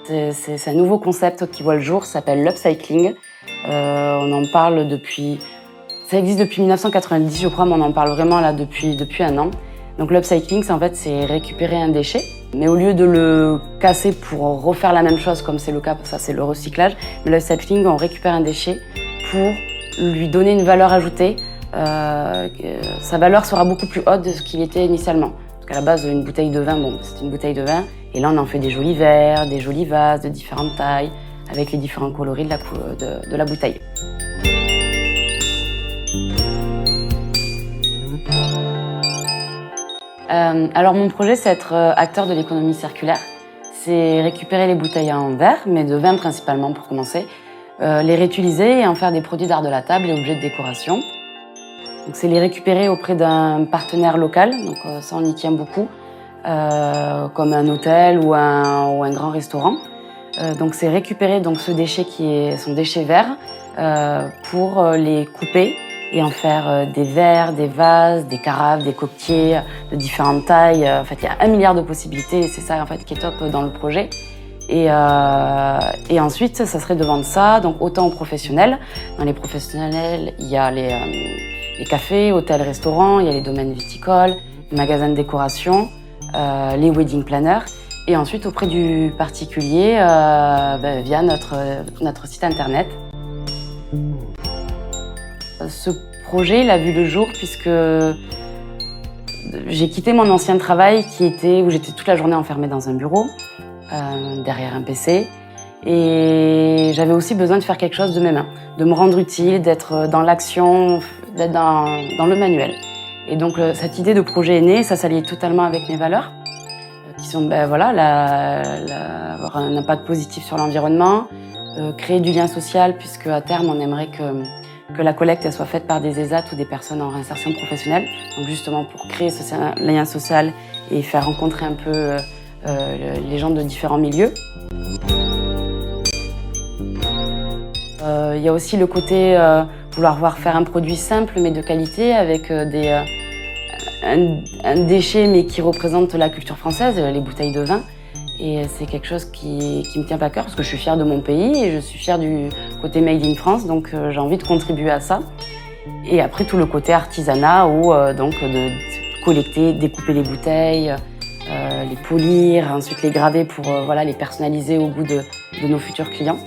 C'est un nouveau concept qui voit le jour, ça s'appelle l'upcycling. On en parle depuis... Ça existe depuis 1990, je crois, mais on en parle vraiment là depuis un an. Donc l'upcycling, c'est récupérer un déchet, mais au lieu de le casser pour refaire la même chose, comme c'est le cas, ça c'est le recyclage, mais l'upcycling, on récupère un déchet pour lui donner une valeur ajoutée. Sa valeur sera beaucoup plus haute de ce qu'il était initialement. Parce qu'à la base, une bouteille de vin, c'est une bouteille de vin, et là on en fait des jolis verres, des jolis vases de différentes tailles, avec les différents coloris de la bouteille. Alors mon projet, c'est être acteur de l'économie circulaire. C'est récupérer les bouteilles en verre, mais de vin principalement pour commencer, les réutiliser et en faire des produits d'art de la table et objets de décoration. Donc c'est les récupérer auprès d'un partenaire local, donc ça on y tient beaucoup, comme un hôtel ou un grand restaurant. Donc c'est récupérer donc ce déchet qui est son déchet vert pour les couper et en faire des verres, des vases, des carafes, des coquetiers de différentes tailles. En fait, il y a 1 milliard de possibilités et c'est ça en fait qui est top dans le projet. Et ensuite, ça serait de vendre ça donc autant aux professionnels. Dans les professionnels, il y a les cafés, hôtels, restaurants, il y a les domaines viticoles, les magasins de décoration, les wedding planners. Et ensuite, auprès du particulier, via notre site internet. Ce projet, il a vu le jour puisque j'ai quitté mon ancien travail où j'étais toute la journée enfermée dans un bureau, derrière un PC. Et j'avais aussi besoin de faire quelque chose de mes mains, de me rendre utile, d'être dans l'action, d'être dans le manuel. Et donc cette idée de projet est née, ça s'allie totalement avec mes valeurs, qui sont avoir un impact positif sur l'environnement, créer du lien social, puisque à terme on aimerait que la collecte elle soit faite par des ESAT ou des personnes en réinsertion professionnelle, donc justement pour créer ce lien social et faire rencontrer un peu les gens de différents milieux. Il y a aussi le côté vouloir faire un produit simple mais de qualité avec un déchet mais qui représente la culture française, les bouteilles de vin. Et c'est quelque chose qui me tient à cœur parce que je suis fière de mon pays et je suis fière du côté Made in France, donc j'ai envie de contribuer à ça. Et après tout le côté artisanat où donc de collecter, découper les bouteilles, les polir, ensuite les graver pour les personnaliser au goût de nos futurs clients.